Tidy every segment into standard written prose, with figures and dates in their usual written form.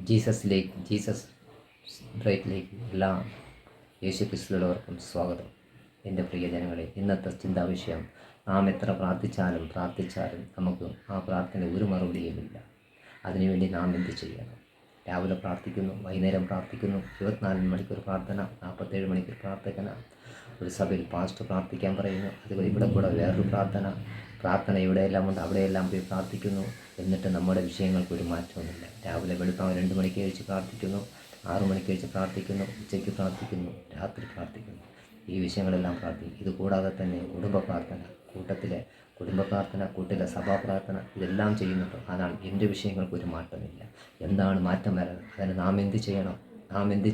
Jesus ബ്രൈറ്റിലേക്ക് എല്ലാ യേശുക്രിസ്തുവിലുള്ളവർക്കും സ്വാഗതം. എൻ്റെ പ്രിയ ജനങ്ങളെ, ഇന്നത്തെ ചിന്താവിഷയം, നാം എത്ര പ്രാർത്ഥിച്ചാലും നമുക്ക് ആ പ്രാർത്ഥന ഒരു മറുപടിയുമില്ല. അതിനുവേണ്ടി നാം എന്ത് ചെയ്യണം? രാവിലെ പ്രാർത്ഥിക്കുന്നു, വൈകുന്നേരം പ്രാർത്ഥിക്കുന്നു, 24 മണിക്കൂർ പ്രാർത്ഥന, 47 മണിക്കൂർ പ്രാർത്ഥന. ഒരു സഭയിൽ പാസ്റ്റർ പ്രാർത്ഥിക്കാൻ പറയുന്നു, അതുപോലെ ഇവിടെ കൂടെ വേറൊരു പ്രാർത്ഥന ഇവിടെയെല്ലാം ഉണ്ട്, അവിടെയെല്ലാം പോയി പ്രാർത്ഥിക്കുന്നു. എന്നിട്ട് നമ്മുടെ വിഷയങ്ങൾക്ക് ഒരു മാറ്റമൊന്നുമില്ല. രാവിലെ വെളുപ്പാൻ 2 മണിക്ക് കഴിച്ച് പ്രാർത്ഥിക്കുന്നു, 6 മണിക്ക് കഴിച്ച് പ്രാർത്ഥിക്കുന്നു, ഉച്ചയ്ക്ക് പ്രാർത്ഥിക്കുന്നു, രാത്രി പ്രാർത്ഥിക്കുന്നു. ഈ വിഷയങ്ങളെല്ലാം പ്രാർത്ഥിക്കും. ഇത് കൂടാതെ തന്നെ കുടുംബ പ്രാർത്ഥന, കൂട്ടിലെ സഭാ പ്രാർത്ഥന, ഇതെല്ലാം ചെയ്യുന്നുണ്ട്. ஆனால் എൻ്റെ വിഷയങ്ങൾക്ക് ഒരു മാറ്റമില്ല. എന്താണ് മാറ്റം വരാൻ? അതിന് നാം എന്ത്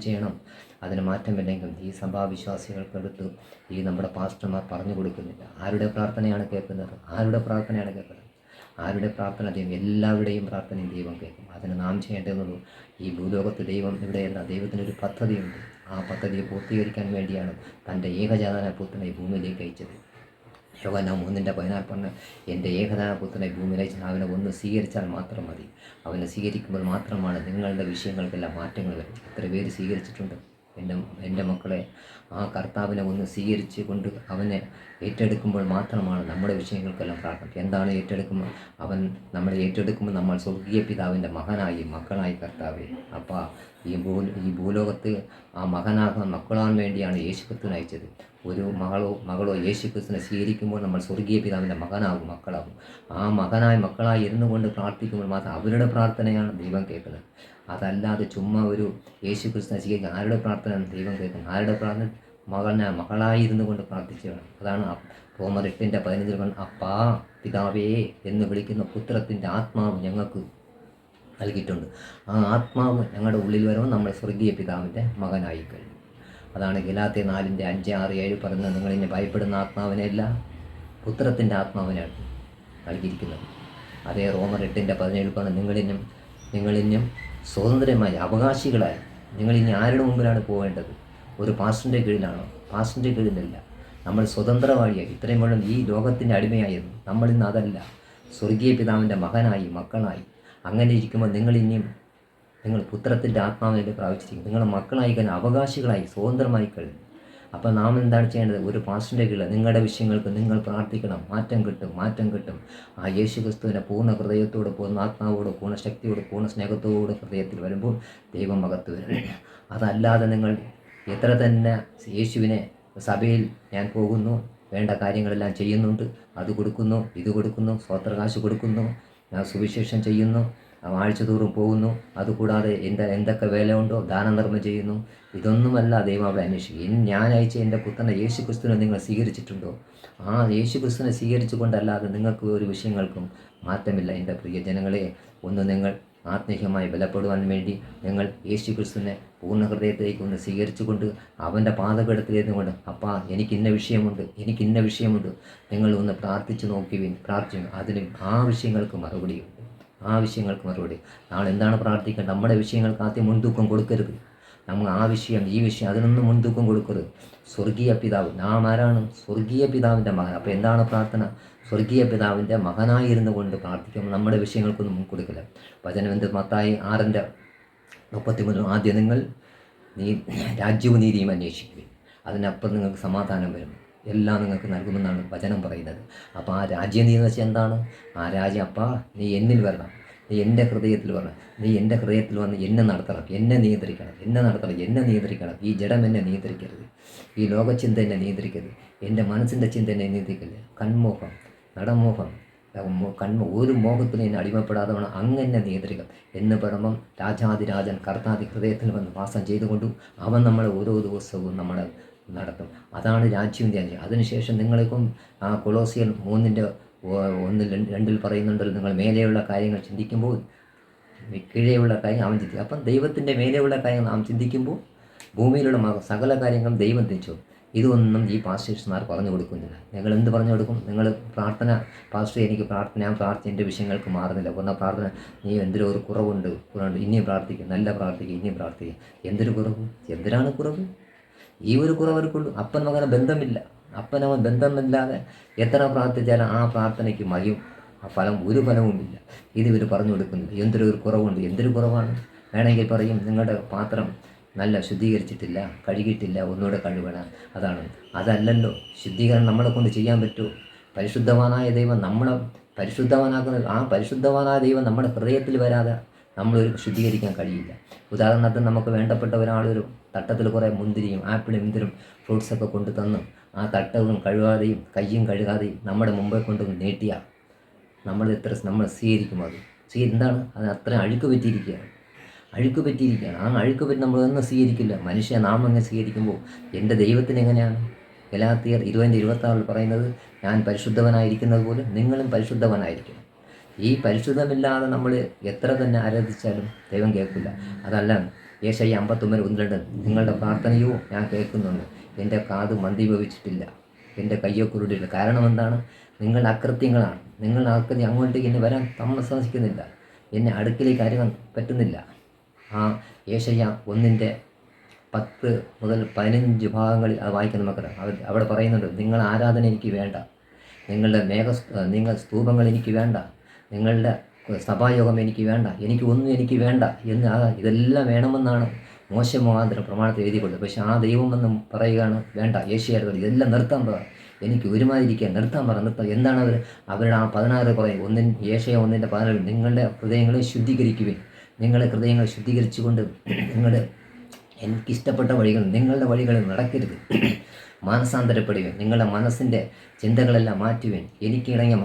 ചെയ്യണം? അതിന് മാറ്റമില്ലെങ്കിൽ ഈ സഭാവിശ്വാസികൾക്കടുത്ത് ഈ നമ്മുടെ പാസ്റ്റർമാർ പറഞ്ഞു കൊടുക്കുന്നില്ല. ആരുടെ പ്രാർത്ഥനയാണ് കേൾക്കുന്നത്? ആരുടെ പ്രാർത്ഥന ദൈവം? എല്ലാവരുടെയും പ്രാർത്ഥനയും ദൈവം കേൾക്കും. അതിന് നാം ചെയ്യേണ്ടതെന്നുള്ളൂ. ഈ ഭൂലോകത്ത് ദൈവം ഇവിടെയല്ല, ദൈവത്തിനൊരു പദ്ധതിയുണ്ട്. ആ പദ്ധതിയെ പൂർത്തീകരിക്കാൻ വേണ്ടിയാണ് തൻ്റെ ഏകജാതന പുത്രനെ ഭൂമിയിലേക്ക് അയച്ചത്. യോഹന്നാൻ 3:14 പറഞ്ഞ, എൻ്റെ ഏകജാതന പുത്രനെ ഭൂമിയിൽ അയച്ചാൽ അവനെ ഒന്ന് സ്വീകരിച്ചാൽ മാത്രം മതി. അവനെ സ്വീകരിക്കുമ്പോൾ മാത്രമാണ് നിങ്ങളുടെ വിഷയങ്ങൾക്കെല്ലാം മാറ്റങ്ങൾ വരും. എത്ര പേര് സ്വീകരിച്ചിട്ടുണ്ട്? എൻ്റെ മക്കളെ, ആ കർത്താവിനെ ഒന്ന് സ്വീകരിച്ച് കൊണ്ട് അവനെ ഏറ്റെടുക്കുമ്പോൾ മാത്രമാണ് നമ്മുടെ വിഷയങ്ങൾക്കെല്ലാം പ്രാർത്ഥന. എന്താണ് ഏറ്റെടുക്കുമ്പോൾ? നമ്മളെ ഏറ്റെടുക്കുമ്പോൾ നമ്മൾ സ്വർഗീയ പിതാവിൻ്റെ മക്കളായി കർത്താവേ, അപ്പാ, ഈ ഭൂലോകത്ത് ആ മക്കളാൻ വേണ്ടിയാണ് യേശുക്രിസ്തുവിനെ അയച്ചത്. ഒരു മകളോ യേശുക്രിസ്തുവിനെ സ്വീകരിക്കുമ്പോൾ നമ്മൾ സ്വർഗീയ പിതാവിൻ്റെ മക്കളാകും. ആ മക്കളായി ഇരുന്നു കൊണ്ട് പ്രാർത്ഥിക്കുമ്പോൾ മാത്രം അവരുടെ പ്രാർത്ഥനയാണ് ദൈവം കേൾക്കുന്നത്. അതല്ലാതെ ചുമ്മാ ഒരു യേശുക്രിസ്തുവിനെ സ്വീകരിക്കാൻ ആരുടെ പ്രാർത്ഥന ദൈവം കേൾക്കുന്നത്? ആരുടെ പ്രാർത്ഥന? മകളായിരുന്നു കൊണ്ട് പ്രാർത്ഥിച്ചു വേണം. അതാണ് റോമർ 8:15 അപ്പാ, പിതാവേ എന്ന് വിളിക്കുന്ന പുത്രത്തിൻ്റെ ആത്മാവ് ഞങ്ങൾക്ക് നൽകിയിട്ടുണ്ട്. ആ ആത്മാവ് ഞങ്ങളുടെ ഉള്ളിൽ വരുമ്പോൾ നമ്മൾ സ്വർഗീയ പിതാവിൻ്റെ മകനായി കഴിഞ്ഞു. അതാണ് ഗലാത്യർ 4:5, 6, 7 പറയുന്നത്. നിങ്ങളിന്നെ ഭയപ്പെടുന്ന ആത്മാവിനെയല്ല, പുത്രത്തിൻ്റെ ആത്മാവിനാണ് നൽകിയിരിക്കുന്നത്. അതേ റോമർ 8:17 പറഞ്ഞ്, നിങ്ങളിന്നും സ്വതന്ത്രമായി അവകാശികളായി. നിങ്ങളിനി ആരുടെ മുമ്പിലാണ് പോവേണ്ടത്? ഒരു പാസ്റ്ററിൻ്റെ കീഴിലാണോ? പാസ്റ്ററിൻ്റെ കീഴിലല്ല. നമ്മൾ സ്വതന്ത്രവാഴിയായി. ഇത്രയും മുഴുവൻ ഈ ലോകത്തിൻ്റെ അടിമയായിരുന്നു. നമ്മളിന്ന് അതല്ല, സ്വർഗീയ പിതാവിൻ്റെ മക്കളായി. അങ്ങനെ ഇരിക്കുമ്പോൾ നിങ്ങൾ പുത്രത്തിൻ്റെ ആത്മാവിനെ പ്രാപിച്ചിരിക്കും. നിങ്ങൾ മക്കളായി കഴിഞ്ഞാൽ അവകാശികളായി, സ്വതന്ത്രമായി കഴിഞ്ഞു. അപ്പോൾ നാം എന്താണ് ചെയ്യേണ്ടത്? ഒരു പാസ്റ്ററിൻ്റെ കീഴിൽ നിങ്ങളുടെ വിഷയങ്ങൾക്ക് നിങ്ങൾ പ്രാർത്ഥിക്കണം. മാറ്റം കിട്ടും. ആ യേശുക്രിസ്തുവിനെ പൂർണ്ണ ഹൃദയത്തോട്, പൂർണ്ണ ആത്മാവോട്, പൂർണ്ണ ശക്തിയോട്, പൂർണ്ണ സ്നേഹത്തോട് ഹൃദയത്തിൽ വരുമ്പോൾ ദൈവം മകത്ത് വരും. അതല്ലാതെ നിങ്ങൾ എത്ര തന്നെ യേശുവിനെ സഭയിൽ ഞാൻ പോകുന്നു, വേണ്ട കാര്യങ്ങളെല്ലാം ചെയ്യുന്നുണ്ട്, അത് കൊടുക്കുന്നു, ഇത് കൊടുക്കുന്നു, സ്വോത്രകാശ് കൊടുക്കുന്നു, ഞാൻ സുവിശേഷം ചെയ്യുന്നു, ആഴ്ചതോറും പോകുന്നു, അതുകൂടാതെ എന്തൊക്കെ വേലയുണ്ടോ ദാനധർമ്മം ചെയ്യുന്നു, ഇതൊന്നുമല്ല ദൈവം അവിടെ അന്വേഷിക്കും. ഞാൻ അയച്ച എൻ്റെ പുത്രനെ യേശുക്രിസ്തുവിനെ നിങ്ങൾ സ്വീകരിച്ചിട്ടുണ്ടോ? ആ യേശുക്രിസ്തുവിനെ സ്വീകരിച്ചു കൊണ്ടല്ലാതെ നിങ്ങൾക്ക് ഒരു വിഷയങ്ങൾക്കും മാറ്റമില്ല. എൻ്റെ പ്രിയ ജനങ്ങളെ, നിങ്ങൾ ആത്മീയമായി ബലപ്പെടുവാൻ വേണ്ടി നിങ്ങൾ യേശുക്രിസ്തുവിനെ പൂർണ്ണ ഹൃദയത്തിലേക്ക് ഒന്ന് സ്വീകരിച്ചു കൊണ്ട് അവൻ്റെ പാദപീഠത്തിലിരുന്നു കൊണ്ട്, അപ്പാ, എനിക്ക് ഇന്ന വിഷയമുണ്ട്, നിങ്ങൾ ഒന്ന് പ്രാർത്ഥിച്ചു പ്രാർത്ഥിച്ചു. അതിന് ആ വിഷയങ്ങൾക്ക് മറുപടിയുണ്ട്. നാളെ എന്താണ് പ്രാർത്ഥിക്കേണ്ടത്? നമ്മുടെ വിഷയങ്ങൾക്ക് ആദ്യം മുൻതൂക്കം കൊടുക്കരുത്. നമ്മൾ ഈ വിഷയം അതിനൊന്നും മുൻതൂക്കം കൊടുക്കരുത്. സ്വർഗീയ പിതാവ്, നാം ആരാണ്? സ്വർഗീയ പിതാവിൻ്റെ മകൻ. അപ്പോൾ എന്താണ് പ്രാർത്ഥന? സ്വർഗീയ പിതാവിൻ്റെ മകനായിരുന്നു കൊണ്ട് പ്രാർത്ഥിക്കുമ്പോൾ നമ്മുടെ വിഷയങ്ങൾക്കൊന്നും കൊടുക്കില്ല. വചനം എന്ത്? മത്തായി 6:33 ആദ്യം നിങ്ങൾ രാജ്യവും നീതിയും അന്വേഷിക്കുകയും അതിനപ്പുറം നിങ്ങൾക്ക് സമാധാനം വരും, എല്ലാം നിങ്ങൾക്ക് നൽകുമെന്നാണ് വചനം പറയുന്നത്. അപ്പോൾ ആ രാജ്യനീതി എന്ന് വെച്ചാൽ എന്താണ്? ആ രാജ്യം, അപ്പാ, നീ എന്നിൽ വരണം, നീ എൻ്റെ ഹൃദയത്തിൽ വരണം, നീ എൻ്റെ ഹൃദയത്തിൽ വന്ന് എന്നെ നടത്തണം, എന്നെ നിയന്ത്രിക്കണം. ഈ ജഡം എന്നെ നിയന്ത്രിക്കരുത്, ഈ ലോകചിന്ത എന്നെ നിയന്ത്രിക്കരുത്, എൻ്റെ മനസ്സിൻ്റെ ചിന്ത എന്നെ നിയന്ത്രിക്കരുത്. കൺമോഹം, നടമോഹം, ഒരു മോഹത്തിന് എന്നെ അടിമപ്പെടാതെ വേണം അങ്ങനെ നിയന്ത്രിക്കാം എന്ന് പറയുമ്പം രാജാതിരാജൻ കർത്താതി ഹൃദയത്തിൽ വന്ന് വാസം ചെയ്തുകൊണ്ടും അവൻ നമ്മളെ ഓരോ ദിവസവും നമ്മളെ നടത്തും. അതാണ് രാജ്യം ധ്യാനം. അതിനുശേഷം നിങ്ങളിപ്പം ആ കൊളോസിയർ 3:1-2 പറയുന്നുണ്ടല്ലോ, നിങ്ങൾ മേലെയുള്ള കാര്യങ്ങൾ ചിന്തിക്കുമ്പോൾ കീഴെയുള്ള കാര്യങ്ങൾ അവൻ ചിന്തിക്കും. അപ്പം ദൈവത്തിൻ്റെ മേലെയുള്ള കാര്യങ്ങൾ നാം ചിന്തിക്കുമ്പോൾ ഭൂമിയിലുള്ള സകല കാര്യങ്ങളും ദൈവം തിരിച്ചു. ഇതൊന്നും ഈ പാസ്റ്റേഴ്സ്മാർ പറഞ്ഞു കൊടുക്കുന്നില്ല. നിങ്ങൾ എന്ത് പറഞ്ഞു കൊടുക്കും? നിങ്ങൾ പ്രാർത്ഥന, പാസ്റ്റർ എനിക്ക് ഞാൻ പ്രാർത്ഥന എൻ്റെ വിഷയങ്ങൾക്ക് മാറുന്നില്ല. ഒന്ന പ്രാർത്ഥന, നീ എന്തൊരു ഒരു കുറവുണ്ട്, ഇനിയും പ്രാർത്ഥിക്കും, ഇനിയും പ്രാർത്ഥിക്കും. എന്തൊരു കുറവ്? എന്തിനാണ് കുറവ്? ഈ ഒരു കുറവർക്കുള്ളൂ. അപ്പൻ ബന്ധമില്ല. അപ്പനവൻ ബന്ധമില്ലാതെ എത്ര പ്രാർത്ഥിച്ചാലും ആ പ്രാർത്ഥനയ്ക്ക് ഒരു ഫലവുമില്ല. ഇത് ഇവർ പറഞ്ഞു കൊടുക്കുന്നില്ല. എന്തൊരു കുറവുണ്ട്. എന്തൊരു കുറവാണ്? വേണമെങ്കിൽ പറയും നിങ്ങളുടെ പാത്രം നല്ല ശുദ്ധീകരിച്ചിട്ടില്ല, കഴുകിയിട്ടില്ല, ഒന്നുകൂടെ കഴുകണം. അതല്ലല്ലോ ശുദ്ധീകരണം നമ്മളെ കൊണ്ട് ചെയ്യാൻ പറ്റുമോ? പരിശുദ്ധവാനായ ദൈവം നമ്മളെ പരിശുദ്ധവാനാക്കുന്നത്, ആ പരിശുദ്ധവാനായ ദൈവം നമ്മുടെ ഹൃദയത്തിൽ വരാതെ നമ്മളൊരു ശുദ്ധീകരിക്കാൻ കഴിയില്ല. ഉദാഹരണത്തിന് നമുക്ക് വേണ്ടപ്പെട്ട ഒരാളൊരു തട്ടത്തിൽ കുറേ മുന്തിരിയും ആപ്പിളും ഇന്തിരും ഫ്രൂട്ട്സൊക്കെ കൊണ്ട് തന്ന് ആ തട്ടവും കഴുകാതെയും കയ്യും കഴുകാതെയും നമ്മുടെ മുമ്പേ കൊണ്ട് നീട്ടിയാൽ നമ്മൾ സ്വീകരിക്കും. എന്താണ് അത്? അത്ര അഴുക്ക് പറ്റിയിരിക്കുകയാണ്. ആ അഴുക്ക് പറ്റി നമ്മളൊന്നും സ്വീകരിക്കില്ല. നാം അങ്ങനെ സ്വീകരിക്കുമ്പോൾ എൻ്റെ ദൈവത്തിന് എങ്ങനെയാണ്? ഗലാത്യർ 20:26 പറയുന്നത്, ഞാൻ പരിശുദ്ധവനായിരിക്കുന്നത് പോലെ നിങ്ങളും പരിശുദ്ധവനായിരിക്കണം. ഈ പരിശുദ്ധമില്ലാതെ നമ്മൾ എത്ര തന്നെ ആരാധിച്ചാലും ദൈവം കേൾക്കില്ല. അതല്ല യേശയ്യ 59:1-2, നിങ്ങളുടെ പ്രാർത്ഥനയോ ഞാൻ കേൾക്കുന്നുണ്ട്, എൻ്റെ കാത് മന്ദീഭവിച്ചിട്ടില്ല, എൻ്റെ കയ്യോ കുരുടില്ല. കാരണം എന്താണ്? നിങ്ങൾ അകൃത്യങ്ങളാണ്. നിങ്ങൾ അങ്ങോട്ടേക്ക് എന്നെ വരാൻ താമസിക്കുന്നില്ല, എന്നെ അടുക്കിലേക്ക് അറിയാൻ പറ്റുന്നില്ല. ആ യേശയ്യ 1:10-15 ഭാഗങ്ങളിൽ അത് വായിക്കുന്ന നമുക്കറിയാം. അവിടെ പറയുന്നുണ്ട്, നിങ്ങൾ ആരാധന എനിക്ക് വേണ്ട, നിങ്ങൾ സ്തൂപങ്ങൾ എനിക്ക് വേണ്ട, നിങ്ങളുടെ സഭായോഗം എനിക്ക് വേണ്ട, എനിക്ക് വേണ്ട എന്ന് ഇതെല്ലാം വേണമെന്നാണ് മോശെ മുഖാന്തരം പ്രമാണത്തിൽ എഴുതിക്കൊണ്ടത്. പക്ഷേ ആ ദൈവമെന്നും പറയുകയാണ്, വേണ്ട, യേശയ്യാരോട് ഇതെല്ലാം നിർത്താൻ പറ, എനിക്ക് ഒരുമാതിരിക്കാൻ നിർത്താൻ പറ. എന്താണ് അവരുടെ ആ 16 പറയും, യേശയ്യ 1:14, നിങ്ങളുടെ ഹൃദയങ്ങളെ ശുദ്ധീകരിക്കുവിൻ. നിങ്ങളുടെ ഹൃദയങ്ങൾ ശുദ്ധീകരിച്ചുകൊണ്ട് എനിക്കിഷ്ടപ്പെട്ട വഴികൾ, നിങ്ങളുടെ വഴികളിൽ നടക്കരുത്, മാനസാന്തരപ്പെടുവേൻ, നിങ്ങളുടെ മനസ്സിൻ്റെ ചിന്തകളെല്ലാം മാറ്റുവേൻ, എനിക്കിണങ്ങിയ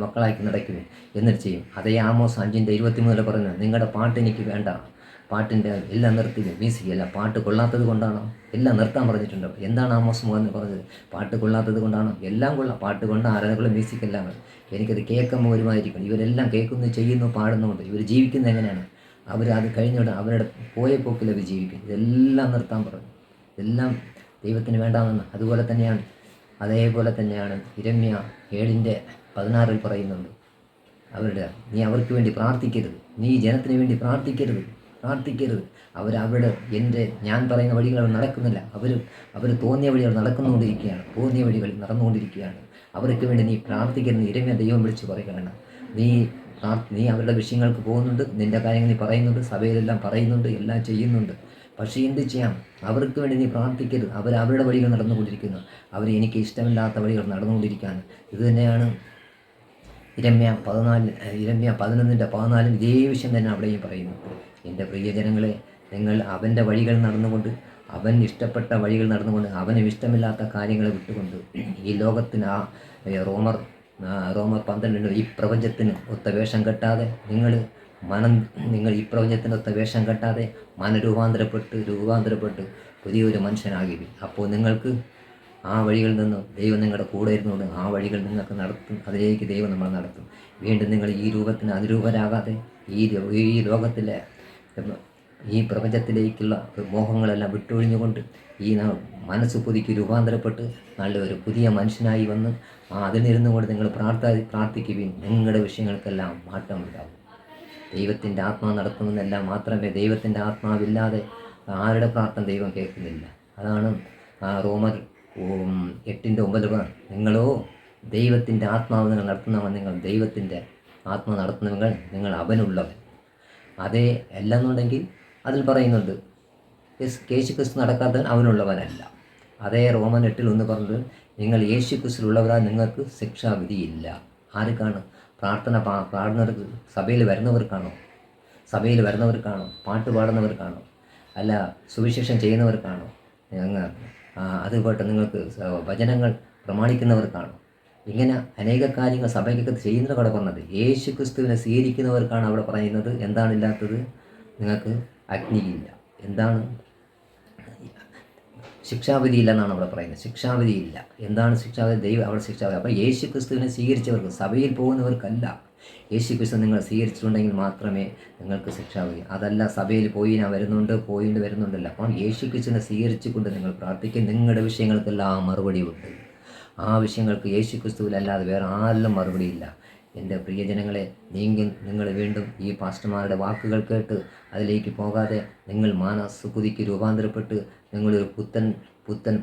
മക്കളായിട്ട് നടക്കുവേൻ എന്നിട്ട് ചെയ്യും. അതേ ആമോസ് 5:23 പറയുന്നത്, നിങ്ങളുടെ പാട്ട് എനിക്ക് വേണ്ട, പാട്ടിൻ്റെ എല്ലാം നിർത്തുവേൻ. മ്യൂസിക് എല്ലാം പാട്ട് കൊള്ളാത്തത് കൊണ്ടാണോ? എല്ലാം നിർത്താൻ പറഞ്ഞിട്ടുണ്ട്. എന്താണ് ആമോസ് എന്ന് പറഞ്ഞത്? പാട്ട് കൊള്ളാത്തത് കൊണ്ടാണോ? എല്ലാം കൊള്ളാം, പാട്ട് കൊണ്ട് ആരാധനകളും മ്യൂസിക് എല്ലാം. എനിക്കത് കേൾക്കുമ്പോൾ ഒരുമാതിരിക്കണം. ഇവരെല്ലാം കേൾക്കുന്നു, ചെയ്യുന്നു, പാടുന്നുണ്ട്. ഇവർ ജീവിക്കുന്നത് എങ്ങനെയാണ്? അത് കഴിഞ്ഞിട്ട് അവരുടെ പോയ പോക്കിൽ അവർ ജീവിക്കും. ഇതെല്ലാം നിർത്താൻ പറഞ്ഞു. ഇതെല്ലാം ദൈവത്തിന് വേണ്ടാമെന്ന്. അതേപോലെ തന്നെയാണ് യിരെമ്യാ 7:16 പറയുന്നുണ്ട്, നീ അവർക്ക് വേണ്ടി പ്രാർത്ഥിക്കരുത്, നീ ജനത്തിന് വേണ്ടി പ്രാർത്ഥിക്കരുത്. ഞാൻ പറയുന്ന വഴികൾ അവർ നടക്കുന്നില്ല. അവർ തോന്നിയ വഴികൾ നടന്നുകൊണ്ടിരിക്കുകയാണ്. അവർക്ക് വേണ്ടി നീ പ്രാർത്ഥിക്കരുത്. യിരെമ്യാ ദൈവം വിളിച്ച് പറയുകയാണ്, നീ അവരുടെ വിഷയങ്ങൾക്ക് പോകുന്നുണ്ട്, നിൻ്റെ കാര്യങ്ങൾ നീ പറയുന്നുണ്ട്, സഭയിലെല്ലാം പറയുന്നുണ്ട്, എല്ലാം ചെയ്യുന്നുണ്ട്. പക്ഷേ എന്ത് ചെയ്യാം? അവർക്ക് വേണ്ടി നീ പ്രാർത്ഥിക്കരുത്. അവരുടെ വഴികൾ നടന്നുകൊണ്ടിരിക്കുന്നു. എനിക്ക് ഇഷ്ടമില്ലാത്ത വഴികൾ നടന്നുകൊണ്ടിരിക്കുകയാണ്. ഇത് തന്നെയാണ് യിരെമ്യാ 11:14 ഇതേ വിഷയം തന്നെ അവിടെയും പറയുന്നു. എൻ്റെ പ്രിയജനങ്ങളെ, നിങ്ങൾ അവൻ്റെ വഴികൾ നടന്നുകൊണ്ട്, അവൻ ഇഷ്ടപ്പെട്ട വഴികൾ നടന്നുകൊണ്ട്, അവന് ഇഷ്ടമില്ലാത്ത കാര്യങ്ങളെ വിട്ടുകൊണ്ട് ഈ ലോകത്തിന് റോമർ 12 ഈ പ്രപഞ്ചത്തിന് ഒത്ത വേഷം കെട്ടാതെ നിങ്ങൾ ഈ പ്രപഞ്ചത്തിന് ഒത്ത വേഷം കെട്ടാതെ രൂപാന്തരപ്പെട്ട് പുതിയൊരു മനുഷ്യനാകില്ല. അപ്പോൾ നിങ്ങൾക്ക് ആ വഴികളിൽ നിന്ന് ദൈവം നിങ്ങളുടെ കൂടെ ഇരുന്നുകൊണ്ട് ആ വഴികൾ നിങ്ങൾക്ക് നടത്തും. അതിലേക്ക് ദൈവം നമ്മളെ നടത്തും. വീണ്ടും നിങ്ങൾ ഈ രൂപത്തിന് അനുരൂപരാകാതെ ഈ ലോകത്തിലെ ഈ പ്രപഞ്ചത്തിലേക്കുള്ള മോഹങ്ങളെല്ലാം വിട്ടൊഴിഞ്ഞുകൊണ്ട് ഈ മനസ്സ് പുതുക്കി രൂപാന്തരപ്പെട്ട് നല്ലൊരു പുതിയ മനുഷ്യനായി വന്ന് അതിലിരുന്നു കൊണ്ട് നിങ്ങൾ പ്രാർത്ഥിക്കുകയും നിങ്ങളുടെ വിഷയങ്ങൾക്കെല്ലാം മാറ്റമുണ്ടാകും. ദൈവത്തിൻ്റെ ആത്മാവ് നടത്തുന്നതെല്ലാം മാത്രമേ, ദൈവത്തിൻ്റെ ആത്മാവില്ലാതെ ആരുടെ പ്രാർത്ഥന ദൈവം കേൾക്കുന്നില്ല. അതാണ് റോമർ 8:9 നിങ്ങളോ ദൈവത്തിൻ്റെ ആത്മാവ് നിങ്ങൾ നടത്തുന്നവൻ, നിങ്ങൾ ദൈവത്തിൻ്റെ ആത്മാവ് നടത്തുന്നവങ്ങൾ, നിങ്ങൾ അവനുള്ളവൻ. അതേ അല്ലെന്നുണ്ടെങ്കിൽ അതിൽ പറയുന്നുണ്ട്, യേശുക്രിസ്തു നടക്കാത്തവൻ അവനുള്ളവനല്ല. അതേ റോമൻ 8:1 പറഞ്ഞത്, നിങ്ങൾ യേശുക്രിസ്തുവിലുള്ളവരാ, നിങ്ങൾക്ക് ശിക്ഷാവിധിയില്ല. ആർക്കാണ്? പ്രാർത്ഥന പാടുന്നവർക്ക്, സഭയിൽ വരുന്നവർക്കാണോ? പാട്ട് പാടുന്നവർക്കാണോ? അല്ല സുവിശേഷം ചെയ്യുന്നവർക്കാണോ? അതുപോലെ നിങ്ങൾക്ക് വചനങ്ങൾ പ്രമാണിക്കുന്നവർക്കാണോ? ഇങ്ങനെ അനേക കാര്യങ്ങൾ സഭയ്ക്കൊക്കെ ചെയ്യുന്നത് അവിടെ പറഞ്ഞത്. യേശുക്രിസ്തുവിനെ സ്വീകരിക്കുന്നവർക്കാണ് അവിടെ പറയുന്നത്. എന്താണില്ലാത്തത്? നിങ്ങൾക്ക് അഗ്നിയില്ല. എന്താണ്? ശിക്ഷാവിധിയില്ല എന്നാണ് അവിടെ പറയുന്നത്. ശിക്ഷാവിധിയില്ല. എന്താണ് ശിക്ഷാവിധി? ദൈവം അവിടെ ശിക്ഷാവിധി. അപ്പോൾ യേശുക്രിസ്തുവിനെ സ്വീകരിച്ചവർക്ക്, സഭയിൽ പോകുന്നവർക്കല്ല. യേശുക്രിസ്തു നിങ്ങൾ സ്വീകരിച്ചിട്ടുണ്ടെങ്കിൽ മാത്രമേ നിങ്ങൾക്ക് ശിക്ഷാവിധി. അതല്ല സഭയിൽ വരുന്നുണ്ടല്ല. അപ്പോൾ യേശുക്രിസ്തുവിനെ സ്വീകരിച്ചുകൊണ്ട് നിങ്ങൾ പ്രാർത്ഥിക്കുക. നിങ്ങളുടെ വിഷയങ്ങൾക്കെല്ലാം മറുപടി ഉണ്ട്. ആ വിഷയങ്ങൾക്ക് യേശുക്രിസ്തുവിലല്ലാതെ വേറെ ആരിലും മറുപടിയില്ല. എൻ്റെ പ്രിയജനങ്ങളെ, നിങ്ങൾ വീണ്ടും ഈ പാസ്റ്റർമാരുടെ വാക്കുകൾ കേട്ട് അതിലേക്ക് പോകാതെ നിങ്ങൾ മനസ്സ് പുതുക്കി രൂപാന്തരപ്പെട്ട് നിങ്ങളൊരു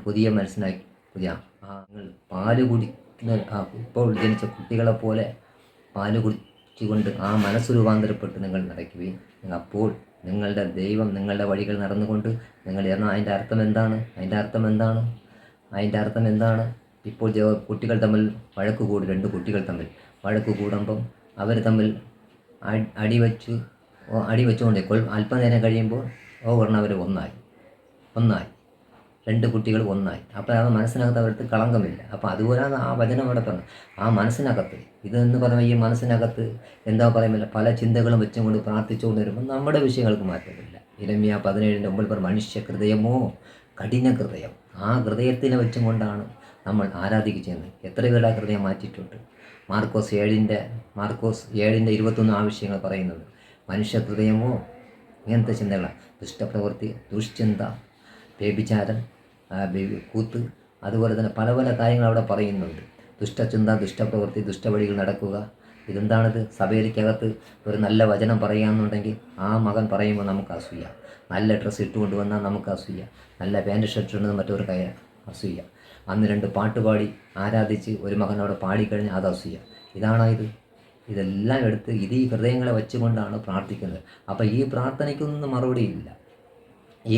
പുതിയ മനുഷ്യനായി നിങ്ങൾ പാല് കുടിക്കുന്ന ഇപ്പോൾ ജനിച്ച കുട്ടികളെപ്പോലെ പാല് കുടിച്ചുകൊണ്ട് ആ മനസ്സ് രൂപാന്തരപ്പെട്ട് നിങ്ങൾ നടക്കുകയും അപ്പോൾ നിങ്ങളുടെ ദൈവം നിങ്ങളുടെ വഴികൾ നടന്നുകൊണ്ട് നിങ്ങൾ എന്നാൽ അതിൻ്റെ അർത്ഥം എന്താണ്? അതിൻ്റെ അർത്ഥം എന്താണ്? ഇപ്പോൾ കുട്ടികൾ തമ്മിൽ വഴക്ക് കൂടും, 2 കുട്ടികൾ തമ്മിൽ വഴക്ക് കൂടുമ്പം അവർ തമ്മിൽ അടി വെച്ചുകൊണ്ട് അല്പനേരം കഴിയുമ്പോൾ ഒരെണ്ണം അവർ ഒന്നായി 2 കുട്ടികൾ ഒന്നായി. അപ്പോൾ ആ മനസ്സിനകത്ത് അവർക്ക് കളങ്കമില്ല. അപ്പോൾ അതുപോലെയാണ് ആ വചനം അവിടെ പറഞ്ഞു. ആ മനസ്സിനകത്ത് ഇതെന്ന് പറയുമ്പോൾ ഈ മനസ്സിനകത്ത് എന്താ പറയുന്നില്ല, പല ചിന്തകളും വെച്ചുകൊണ്ട് പ്രാർത്ഥിച്ചുകൊണ്ട് വരുമ്പോൾ നമ്മുടെ വിഷയങ്ങൾക്ക് മാറ്റമില്ല. ഇരമ്യ 17:9 മനുഷ്യ ഹൃദയമോ കഠിന ഹൃദയം. ആ ഹൃദയത്തിനെ വെച്ചും കൊണ്ടാണ് നമ്മൾ ആരാധിക്കുന്നത്. എത്ര പേരുടെ ഹൃദയം മാറ്റിയിട്ടുണ്ട്. മാർക്കോസ് 7:21 ആവശ്യങ്ങൾ പറയുന്നത് മനുഷ്യ ഹൃദയമോ ഇങ്ങനത്തെ ചിന്തകളാണ്. ദുഷ്ടപ്രവൃത്തി, ദുഷ്ചിന്ത, വ്യഭിചാരം, കൂത്ത്, അതുപോലെ തന്നെ പല പല കാര്യങ്ങൾ അവിടെ പറയുന്നുണ്ട്. ദുഷ്ടചിന്ത, ദുഷ്ടപ്രവൃത്തി, ദുഷ്ടവഴികൾ നടക്കുക. ഇതെന്താണിത്? സഭയിലേക്കകത്ത് ഒരു നല്ല വചനം പറയുകയാണെന്നുണ്ടെങ്കിൽ ആ മകൻ പറയുമ്പോൾ നമുക്ക് അസൂയ. നല്ല ഡ്രസ്സ് ഇട്ടുകൊണ്ട് വന്നാൽ നമുക്ക് അസൂയ. നല്ല പാൻറ് ഷർട്ട് ഇടുന്നത് മറ്റൊരു അസൂയ. അന്ന് 2 പാട്ടുപാടി ആരാധിച്ച് ഒരു മകൻ അവിടെ പാടിക്കഴിഞ്ഞാൽ അത് അസൂയ. ഇതെല്ലാം എടുത്ത് ഈ ഹൃദയങ്ങളെ വെച്ചുകൊണ്ടാണ് പ്രാർത്ഥിക്കുന്നത്. അപ്പോൾ ഈ പ്രാർത്ഥനയ്ക്കൊന്നും മറുപടിയില്ല. ഈ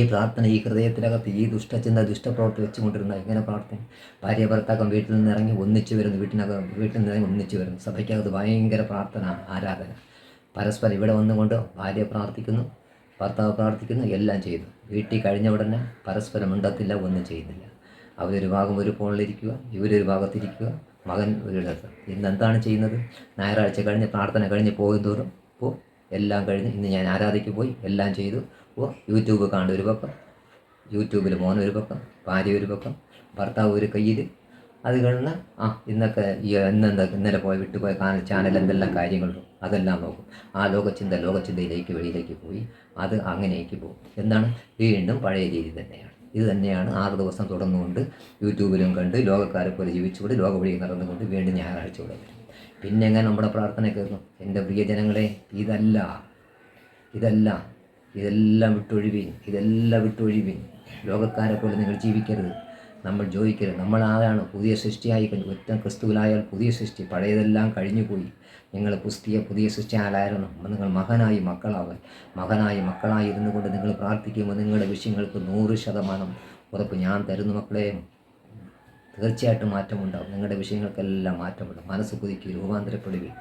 ഹൃദയത്തിനകത്ത് ഈ ദുഷ്ടചിന്ത, ദുഷ്ടപ്രവൃത്തി വെച്ചുകൊണ്ടിരുന്ന ഇങ്ങനെ പ്രാർത്ഥന. ഭാര്യ ഭർത്താക്കം വീട്ടിൽ നിന്ന് ഇറങ്ങി ഒന്നിച്ചു വരുന്നു, വീട്ടിൽ നിന്ന് ഇറങ്ങി ഒന്നിച്ചു വരുന്നു. സഭയ്ക്കകത്ത് ഭയങ്കര പ്രാർത്ഥന, ആരാധന. പരസ്പരം ഇവിടെ വന്നുകൊണ്ട് ഭാര്യ പ്രാർത്ഥിക്കുന്നു, ഭർത്താവ് പ്രാർത്ഥിക്കുന്നു, എല്ലാം ചെയ്തു. വീട്ടിൽ കഴിഞ്ഞ ഉടനെ പരസ്പരം മിണ്ടത്തില്ല, ഒന്നും ചെയ്യുന്നില്ല. അവരൊരു ഭാഗം ഒരു ഫോണിലിരിക്കുക, ഇവരൊരു ഭാഗത്തിരിക്കുക, മകൻ ഒരിടത്ത്. ഇന്ന് എന്താണ് ചെയ്യുന്നത്? ഞായറാഴ്ച കഴിഞ്ഞ് പ്രാർത്ഥന കഴിഞ്ഞ് പോകുന്തോറും എല്ലാം കഴിഞ്ഞ് ഇന്ന് ഞാൻ ആരാധനയ്ക്ക് പോയി, എല്ലാം ചെയ്തു. യൂട്യൂബ് കാണും ഒരു പക്കം, യൂട്യൂബിൽ മോൻ ഒരു പക്കം, ഭാര്യ ഒരു പക്കം, ഭർത്താവ് ഒരു കയ്യിൽ. അത് കഴിഞ്ഞ് ഇന്നലെ വിട്ടുപോയ ചാനൽ എന്തെല്ലാം കാര്യങ്ങളുണ്ടോ അതെല്ലാം നോക്കും. ആ ലോകചിന്തയിലേക്ക് വെളിയിലേക്ക് പോയി അത് അങ്ങനെയൊക്കെ പോകും. എന്താണ്? വീണ്ടും പഴയ രീതി തന്നെയാണ്. ഇത് തന്നെയാണ് 6 ദിവസം തുടർന്നുകൊണ്ട് യൂട്യൂബിലും കണ്ട് ലോകക്കാരെ പോലെ ജീവിച്ചുകൊണ്ട് ലോക വഴി നടന്നുകൊണ്ട് വീണ്ടും ഞായറാഴ്ച കൂടെ വരും. പിന്നെ എങ്ങനെ നമ്മുടെ പ്രാർത്ഥന കേൾക്കും? എൻ്റെ പ്രിയജനങ്ങളെ, ഇതെല്ലാം വിട്ടൊഴിവീൻ. ലോകക്കാരെ പോലെ നിങ്ങൾ ജീവിക്കരുത്, നമ്മൾ ജോയിക്കരുത്. നമ്മൾ ആരാണ്? പുതിയ സൃഷ്ടിയായി ഒറ്റ ക്രിസ്തുവിലായാൽ പുതിയ സൃഷ്ടി. പഴയതെല്ലാം കഴിഞ്ഞുപോയി. നിങ്ങൾ പുതിയ സൃഷ്ടിയാലായിരുന്നു. നിങ്ങൾ മകനായി മക്കളായി ഇരുന്നു കൊണ്ട് നിങ്ങൾ പ്രാർത്ഥിക്കുമ്പോൾ നിങ്ങളുടെ വിഷയങ്ങൾക്ക് 100% ഉറപ്പ് ഞാൻ തരുന്നു മക്കളെ. തീർച്ചയായിട്ടും മാറ്റമുണ്ടാകും. നിങ്ങളുടെ വിഷയങ്ങൾക്കെല്ലാം മാറ്റമുണ്ടാകും. മനസ്സ് പുതുക്കി രൂപാന്തരപ്പെടുകയും.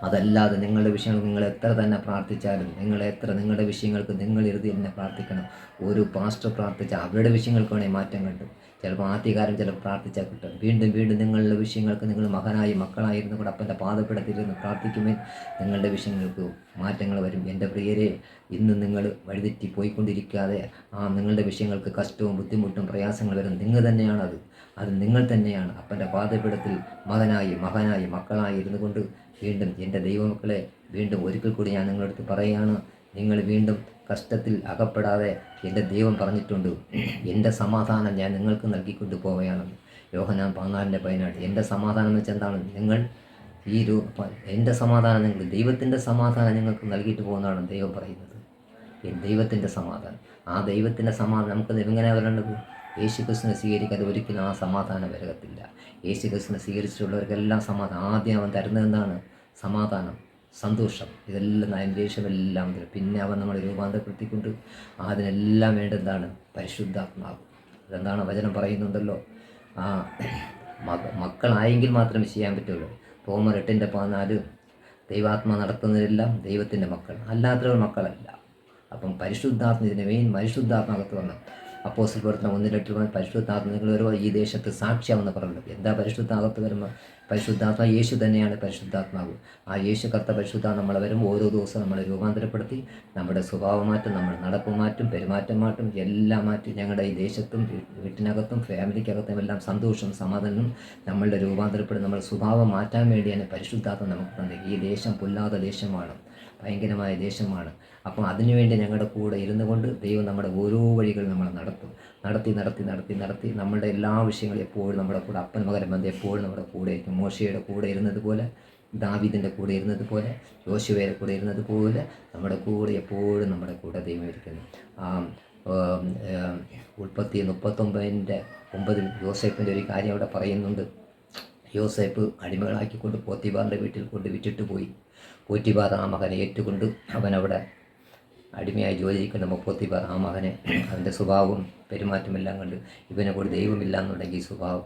അതല്ലാതെ നിങ്ങളുടെ വിഷയങ്ങൾ നിങ്ങൾ എത്ര തന്നെ പ്രാർത്ഥിച്ചാലും നിങ്ങളുടെ വിഷയങ്ങൾക്ക് നിങ്ങൾ ഇരുതി തന്നെ പ്രാർത്ഥിക്കണം. ഒരു പാസ്റ്റർ പ്രാർത്ഥിച്ചാൽ അവരുടെ വിഷയങ്ങൾക്ക് വേണമെങ്കിൽ മാറ്റം കിട്ടും. ചിലപ്പോൾ ആദ്യകാലം ചിലപ്പോൾ പ്രാർത്ഥിച്ചാൽ കിട്ടും. വീണ്ടും നിങ്ങളുടെ വിഷയങ്ങൾക്ക് നിങ്ങൾ മക്കളായിരുന്നു കൂടെ അപ്പൻ്റെ പാദപ്പെടത്തിരുന്ന് പ്രാർത്ഥിക്കുമ്പോൾ നിങ്ങളുടെ വിഷയങ്ങൾക്ക് മാറ്റങ്ങൾ വരും. എൻ്റെ പ്രിയരെ, ഇന്ന് നിങ്ങൾ വഴിതെറ്റി പോയിക്കൊണ്ടിരിക്കാതെ നിങ്ങളുടെ വിഷയങ്ങൾക്ക് കഷ്ടവും ബുദ്ധിമുട്ടും പ്രയാസങ്ങൾ വരും. അത് നിങ്ങൾ തന്നെയാണ്. അപ്പൻ്റെ പാദപീഠത്തിൽ മക്കളായി ഇരുന്നു കൊണ്ട് വീണ്ടും എൻ്റെ ദൈവമക്കളെ, വീണ്ടും ഒരിക്കൽ കൂടി ഞാൻ നിങ്ങളടുത്ത് പറയുകയാണ്, നിങ്ങൾ വീണ്ടും കഷ്ടത്തിൽ അകപ്പെടാതെ എൻ്റെ ദൈവം പറഞ്ഞിട്ടുണ്ട്, എൻ്റെ സമാധാനം ഞാൻ നിങ്ങൾക്ക് നൽകിക്കൊണ്ട് പോവുകയാണെന്ന്. യോഹന്നാൻ 14:14. എൻ്റെ സമാധാനം എന്ന് വെച്ചാൽ എന്താണ്? നിങ്ങൾ എൻ്റെ സമാധാനം നിങ്ങൾ ദൈവത്തിൻ്റെ സമാധാനം നിങ്ങൾക്ക് നൽകിയിട്ട് പോകുന്നതാണ് ദൈവം പറയുന്നത്. ദൈവത്തിൻ്റെ സമാധാനം. ആ ദൈവത്തിൻ്റെ സമാധാനം നമുക്ക് എങ്ങനെ വരേണ്ടത്? യേശുക്രിസ്തുവിനെ സ്വീകരിക്കാതെ ഒരിക്കലും ആ സമാധാനം വരത്തില്ല. യേശുക്രിസ്തുവിനെ സ്വീകരിച്ചിട്ടുള്ളവർക്കെല്ലാം സമാധാനം. ആദ്യം അവൻ തരുന്നത് എന്താണ്? സമാധാനം, സന്തോഷം. ഇതെല്ലാം ദേഷ്യമെല്ലാം തരും. പിന്നെ അവൻ നമ്മളെ രൂപാന്തരപ്പെടുത്തിക്കൊണ്ട് അതിനെല്ലാം വേണ്ടതാണ് പരിശുദ്ധാത്മാവ്. അതെന്താണ്? വചനം പറയുന്നുണ്ടല്ലോ, മക്കളായെങ്കിൽ മാത്രമേ ചെയ്യാൻ പറ്റുള്ളൂ. റോമർ 8:14. ദൈവാത്മാ നടത്തുന്നവരെല്ലാം ദൈവത്തിൻ്റെ മക്കൾ, അല്ലാത്തവർ മക്കളല്ല. അപ്പം പരിശുദ്ധാത്മ പരിശുദ്ധാത്മാകത്ത് വന്ന അപ്പോസ്തല പ്രവർത്തനം 1:8 പരിശുദ്ധാത്മ നിങ്ങൾ വരുമ്പോൾ ഈ ദേശത്ത് സാക്ഷിയാവെന്ന് പറഞ്ഞത്. എന്താ പരിശുദ്ധാകത്ത് വരുമ്പോൾ? പരിശുദ്ധാത്മ യേശു തന്നെയാണ് പരിശുദ്ധാത്മാവ്. ആ യേശു കർത്ത പരിശുദ്ധാത്മ നമ്മളെ വരുമ്പോൾ ഓരോ ദിവസവും നമ്മളെ രൂപാന്തരപ്പെടുത്തി നമ്മുടെ സ്വഭാവം മാറ്റും, നമ്മുടെ നടപ്പ് മാറ്റും, പെരുമാറ്റം മാറ്റും, എല്ലാം മാറ്റി ഞങ്ങളുടെ ഈ ദേശത്തും വീട്ടിനകത്തും ഫാമിലിക്കകത്തും എല്ലാം സന്തോഷവും സമാധാനവും നമ്മളുടെ രൂപാന്തരപ്പെടും. നമ്മുടെ സ്വഭാവം മാറ്റാൻ വേണ്ടിയാണ് പരിശുദ്ധാത്മ നമുക്ക് തന്നത്. ഈ ദേശം പൊല്ലാത്ത ദേശമാണ്, ഭയങ്കരമായ ദേശമാണ്. അപ്പോൾ അതിനുവേണ്ടി ഞങ്ങളുടെ കൂടെ ഇരുന്നു കൊണ്ട് ദൈവം നമ്മുടെ ഓരോ വഴികൾ നമ്മൾ നടത്തി നമ്മളുടെ എല്ലാ വിഷയങ്ങളും എപ്പോഴും നമ്മുടെ കൂടെ, അപ്പൻ മകൻ ബന്ധം എപ്പോഴും നമ്മുടെ കൂടെ ആയിരിക്കും. മോശയുടെ കൂടെ ഇരുന്നതുപോലെ, ദാവീദിൻ്റെ കൂടെ ഇരുന്നതുപോലെ, യോശുവയുടെ കൂടെ ഇരുന്നതുപോലെ നമ്മുടെ കൂടെ എപ്പോഴും നമ്മുടെ കൂടെ ദൈവം ഇരിക്കുന്നു. ഉൽപ്പത്തി 39:9 യോസേപ്പിൻ്റെ ഒരു കാര്യം അവിടെ പറയുന്നുണ്ട്. യോസേപ്പ് അടിമകളാക്കിക്കൊണ്ട് പോത്തിഫാറിൻ്റെ വീട്ടിൽ കൊണ്ട് വിറ്റിട്ട് പോയി. പോത്തിഫാർ ആ മകനെ ഏറ്റുകൊണ്ട് അവനവിടെ അടിമയായി ജോലി ചെയ്യുന്ന പോത്തിഫാർ ആ മകനെ അവൻ്റെ സ്വഭാവവും പെരുമാറ്റമെല്ലാം കണ്ട് ഇവനെ കൂടി ദൈവമില്ല എന്നുണ്ടെങ്കിൽ സ്വഭാവം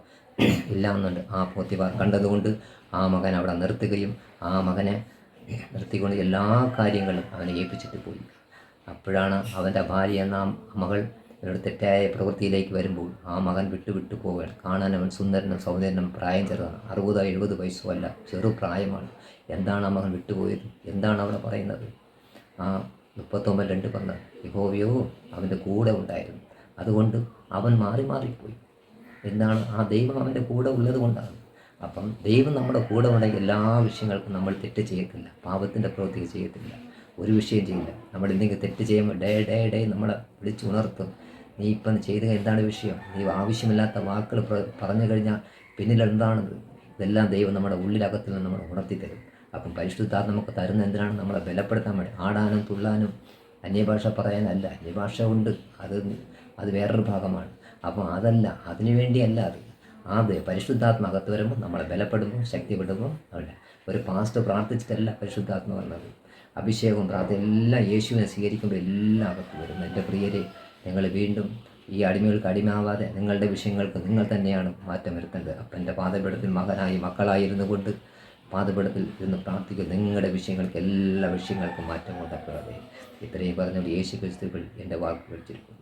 ഇല്ല എന്നുണ്ട് ആ പോത്തിഫാർ കണ്ടതുകൊണ്ട് ആ മകൻ അവിടെ നിർത്തുകയും ആ മകനെ നിർത്തിക്കൊണ്ട് എല്ലാ കാര്യങ്ങളും അവനെ ഏൽപ്പിച്ചിട്ട് പോയി. അപ്പോഴാണ് അവൻ്റെ ഭാര്യ എന്ന മകൾ ഒരു തെറ്റായ പ്രവൃത്തിയിലേക്ക് വരുമ്പോൾ ആ മകൻ വിട്ടു പോവുകയാണ്. കാണാൻ അവൻ സുന്ദരനും സൗന്ദര്യനും പ്രായം ചെറുതാണ്, 60-70 വയസ്സോ അല്ല, ചെറുപ്രായമാണ്. എന്താണ് ആ മകൻ വിട്ടുപോയത്? എന്താണ് അവിടെ പറയുന്നത്? ആ 39:2 പറഞ്ഞത്, യഹോവയോ അവൻ്റെ കൂടെ ഉണ്ടായിരുന്നു, അതുകൊണ്ട് അവൻ മാറിപ്പോയി. എന്താണ്? ആ ദൈവം അവൻ്റെ കൂടെ ഉള്ളത് കൊണ്ടാണ്. അപ്പം ദൈവം നമ്മുടെ കൂടെ ഉണ്ടെങ്കിൽ എല്ലാ വിഷയങ്ങൾക്കും നമ്മൾ തെറ്റ് ചെയ്യത്തില്ല, പാപത്തിൻ്റെ പ്രവൃത്തി ചെയ്യത്തില്ല, ഒരു വിഷയം ചെയ്യില്ല. നമ്മൾ എന്തെങ്കിലും തെറ്റ് ചെയ്യുമ്പോൾ ഡേ നമ്മളെ വിളിച്ചുണർത്തും. നീ ഇപ്പം ചെയ്ത എന്താണ് വിഷയം? നീ ആവശ്യമില്ലാത്ത വാക്കുകൾ പറഞ്ഞു കഴിഞ്ഞാൽ പിന്നിൽ എന്താണത്? ഇതെല്ലാം ദൈവം നമ്മുടെ ഉള്ളിലകത്തിൽ നിന്ന് നമ്മളെ ഉണർത്തിത്തരും. അപ്പം പരിശുദ്ധാത്മ നമുക്ക് തരുന്ന എന്തിനാണ്? നമ്മളെ ബലപ്പെടുത്താൻ വേണ്ടി. ആടാനും തുള്ളാനും അന്യഭാഷ പറയാനല്ല. അന്യഭാഷ ഉണ്ട്, അത് വേറൊരു ഭാഗമാണ്. അപ്പം അതല്ല, അതിനു വേണ്ടിയല്ല അത് പരിശുദ്ധാത്മ അകത്ത് വരുമ്പോൾ നമ്മളെ ബലപ്പെടുമ്പോൾ ശക്തിപ്പെടുമ്പോൾ അല്ല. ഒരു പാസ്റ്റ് പ്രാർത്ഥിച്ചിട്ടല്ല പരിശുദ്ധാത്മ വന്നത്. അഭിഷേകവും പ്രാർത്ഥന എല്ലാം യേശുവിനെ സ്വീകരിക്കുമ്പോൾ എല്ലാം അകത്ത് വരുന്നു. എൻ്റെ പ്രിയരെ, നിങ്ങൾ വീണ്ടും ഈ അടിമകൾക്ക് അടിമാവാതെ നിങ്ങളുടെ വിഷയങ്ങൾക്ക് നിങ്ങൾ തന്നെയാണ് മാറ്റം വരുത്തേണ്ടത്. അപ്പം എൻ്റെ പാദപീഠത്തിൽ മക്കളായിരുന്നു കൊണ്ട് പാദപീഠത്തിൽ ഇരുന്ന് പ്രാർത്ഥിക്കുക. നിങ്ങളുടെ വിഷയങ്ങൾക്ക് എല്ലാ വിഷയങ്ങൾക്കും മാറ്റം കൊണ്ടുവരാതെ. ഇത്രയും പറഞ്ഞുകൊണ്ട് യേശു ക്രിസ്തുവിൽ എൻ്റെ വാക്കുകൾ ചുരുക്കുന്നു.